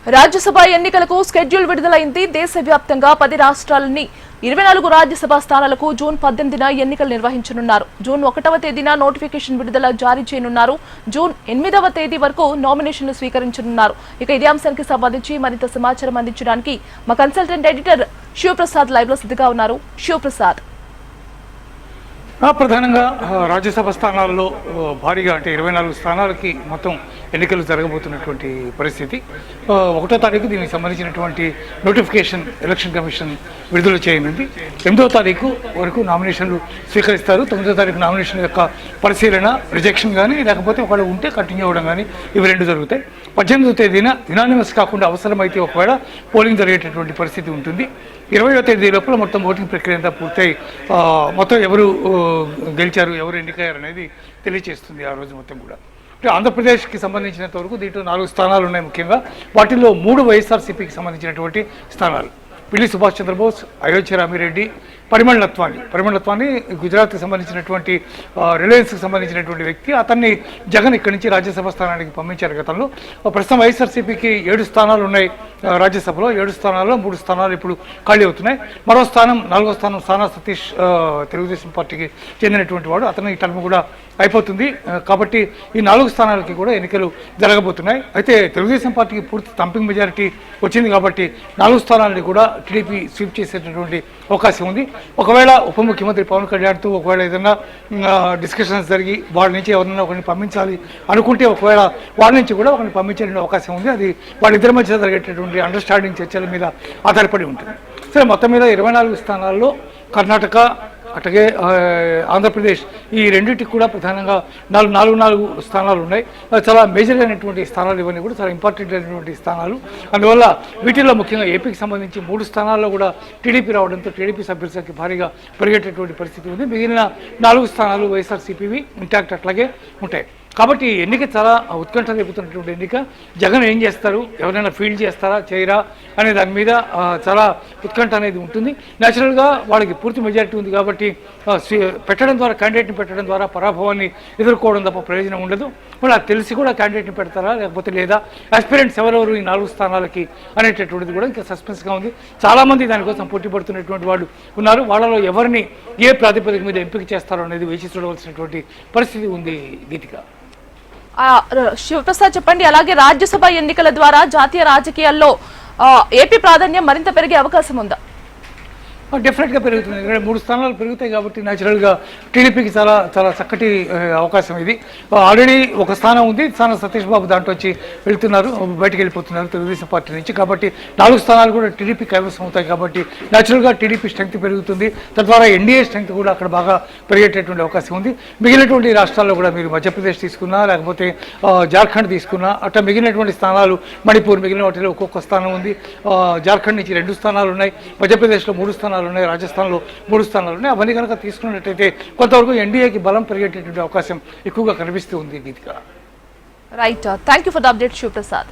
రాజ్యసభ ఎన్నికలకు షెడ్యూల్ విడుదలైంది. దేశవ్యాప్తంగా 10 రాష్ట్రాలని 24 రాజ్యసభ స్థానాలకు జూన్ 18న ఎన్నికలు నిర్వహించనున్నారు. జూన్ 1వ తేదీన నోటిఫికేషన్ విడుదల జారీ చేయనున్నారు. జూన్ 8వ తేదీ వరకు నామినేషన్లు స్వీకరించనున్నారు. ఇక ఇదే అంశానికి సంబంధించి మరింత సమాచారం అందించడానికి మా కన్సల్టెంట్ ఎడిటర్ శివప్రసాద్ లైవ్ లో సిద్ధంగా ఉన్నారు. శివప్రసాద్, ప్రధానంగా రాజ్యసభ స్థానాల్లో భారీగా అంటే 24 స్థానాలకి మొత్తం ఎన్నికలు జరగబోతున్నటువంటి పరిస్థితి. 1వ తారీఖు దీనికి సంబంధించినటువంటి నోటిఫికేషన్ ఎలక్షన్ కమిషన్ విడుదల చేయనుంది. 8వ తారీఖు వరకు నామినేషన్లు స్వీకరిస్తారు. 9వ తారీఖు నామినేషన్ యొక్క పరిశీలన, రిజెక్షన్ కానీ లేకపోతే ఒకవేళ ఉంటే కంటిన్యూ అవ్వడం కానీ ఇవి రెండు జరుగుతాయి. 18వ తేదీన యునానిమస్ కాకుండా అవసరమైతే ఒకవేళ పోలింగ్ జరిగేటటువంటి పరిస్థితి ఉంటుంది. 20వ తేదీ లోపల మొత్తం ఓటింగ్ ప్రక్రియ అంతా పూర్తయి మొత్తం ఎవరు గెలిచారు, ఎవరు ఎన్నికయ్యారు అనేది తెలియజేస్తుంది ఆ రోజు మొత్తం కూడా. ఆంధ్రప్రదేశ్కి సంబంధించినంత వరకు దీంట్లో 4 స్థానాలు ఉన్నాయి. ముఖ్యంగా వాటిల్లో 3 వైఎస్ఆర్సీపీకి సంబంధించినటువంటి స్థానాలు. పిల్లి సుభాష్ చంద్రబోస్, అయోధ్య రామిరెడ్డి, పరిమళ్ నత్వాని గుజరాత్కి సంబంధించినటువంటి రిలయన్స్కి సంబంధించినటువంటి వ్యక్తి. అతన్ని జగన్ ఇక్కడి నుంచి రాజ్యసభ స్థానానికి పంపించారు గతంలో. ప్రస్తుతం వైఎస్ఆర్సీపీకి 7 స్థానాలు ఉన్నాయి రాజ్యసభలో. 7 స్థానాల్లో 3 స్థానాలు ఇప్పుడు ఖాళీ అవుతున్నాయి. మరో స్థానం 4వ స్థానం సానా సతీష్ తెలుగుదేశం పార్టీకి చెందినటువంటి వాడు. అతను ఈ టర్మ్ కూడా అయిపోతుంది. కాబట్టి ఈ 4 స్థానాలకి కూడా ఎన్నికలు జరగబోతున్నాయి. అయితే తెలుగుదేశం పార్టీకి పూర్తి థంపింగ్ మెజారిటీ వచ్చింది కాబట్టి 4 స్థానాలని కూడా టీడీపీ స్వీప్ చేసేటటువంటి అవకాశం ఉంది. ఒకవేళ ఉప ముఖ్యమంత్రి పవన్ కళ్యాణ్తో ఒకవేళ ఏదైనా డిస్కషన్స్ జరిగి వాళ్ళ నుంచి ఎవరైనా ఒకరిని పంపించాలి అనుకుంటే ఒకవేళ వాళ్ళ నుంచి కూడా ఒకరిని పంపించే అవకాశం ఉంది. అది వాళ్ళిద్దరి మధ్య జరిగేటటువంటి అండర్స్టాండింగ్ చర్చల మీద ఆధారపడి ఉంటుంది. సరే, మొత్తం మీద 24 స్థానాల్లో కర్ణాటక అట్లాగే ఆంధ్రప్రదేశ్ ఈ రెండింటికి కూడా ప్రధానంగా 4 స్థానాలు ఉన్నాయి. చాలా మేజర్ అయినటువంటి స్థానాలు, ఇవన్నీ కూడా చాలా ఇంపార్టెంట్ అయినటువంటి స్థానాలు. అందువల్ల వీటిల్లో ముఖ్యంగా ఏపీకి సంబంధించి 3 స్థానాల్లో కూడా టీడీపీ రావడంతో టీడీపీ సభ్యుల సంఖ్య భారీగా పెరిగేటటువంటి పరిస్థితి ఉంది. మిగిలిన 4 స్థానాలు వైఎస్ఆర్సీపీవి ఇంటాక్ట్ అట్లాగే ఉంటాయి. కాబట్టి ఎన్నిక చాలా ఉత్కంఠ రేపుతున్నటువంటి ఎన్నిక. జగన్ ఏం చేస్తారు, ఎవరైనా ఫీల్డ్ చేస్తారా చేయరా అనే దాని మీద చాలా ఉత్కంఠ అనేది ఉంటుంది. న్యాచురల్గా వాళ్ళకి పూర్తి మెజారిటీ ఉంది కాబట్టి పెట్టడం ద్వారా, క్యాండిడేట్ని పెట్టడం ద్వారా పరాభవాన్ని ఎదుర్కోవడం తప్ప ప్రయోజనం ఉండదు. మళ్ళీ అది తెలిసి కూడా క్యాండిడేట్ని పెడతారా లేకపోతే లేదా, ఆస్పిరెంట్స్ ఎవరెవరు ఈ 4 స్థానాలకి అనేటటువంటిది కూడా ఇంకా సస్పెన్స్గా ఉంది. చాలామంది దానికోసం పోటీ పడుతున్నటువంటి వాళ్ళు ఉన్నారు. వాళ్ళలో ఎవరిని ఏ ప్రాతిపదిక మీద ఎంపిక చేస్తారో అనేది వేచి చూడవలసినటువంటి పరిస్థితి ఉంది. గీతిక, శివప్రసాద్ చెప్పండి, అలాగే రాజ్యసభ ఎన్నికల ద్వారా జాతీయ రాజకీయాల్లో ఏపీ ప్రాధాన్యం మరింత పెరిగే అవకాశం ఉందా? డెఫినెట్గా పెరుగుతుంది. ఎందుకంటే 3 స్థానాలు పెరుగుతాయి కాబట్టి న్యాచురల్గా టీడీపీకి చాలా చాలా చక్కటి అవకాశం ఇది. ఆల్రెడీ ఒక స్థానం ఉంది, సానా సతీష్ బాబు దాంట్లో వచ్చి వెళ్తున్నారు, బయటకు వెళ్ళిపోతున్నారు తెలుగుదేశం పార్టీ నుంచి. కాబట్టి 4 స్థానాలు కూడా టీడీపీ కైవసం అవుతాయి. కాబట్టి న్యాచురల్గా టీడీపీ స్ట్రెంగ్త్ పెరుగుతుంది. తద్వారా ఎన్డీఏ స్ట్రెంగ్త్ కూడా అక్కడ బాగా పెరిగేటటువంటి అవకాశం ఉంది. మిగిలినటువంటి రాష్ట్రాల్లో కూడా మీరు మధ్యప్రదేశ్ తీసుకున్నా లేకపోతే జార్ఖండ్ తీసుకున్నా అట్లా మిగిలినటువంటి స్థానాలు, మణిపూర్, మిగిలిన వాటిలో ఒక్కొక్క స్థానం ఉంది. జార్ఖండ్ నుంచి 2 స్థానాలు ఉన్నాయి, మధ్యప్రదేశ్లో 3 స్థానాలు ఉన్నాయి, రాజస్థాన్లో 3 స్థానాలు ఉన్నాయి. అవన్నీ కనుక తీసుకున్నట్టయితే కొంతవరకు ఎన్డీఏకి బలం పెరిగేటటువంటి అవకాశం ఎక్కువగా కనిపిస్తూ ఉంది. Geethika, right, thank you for the update Sivaprasad.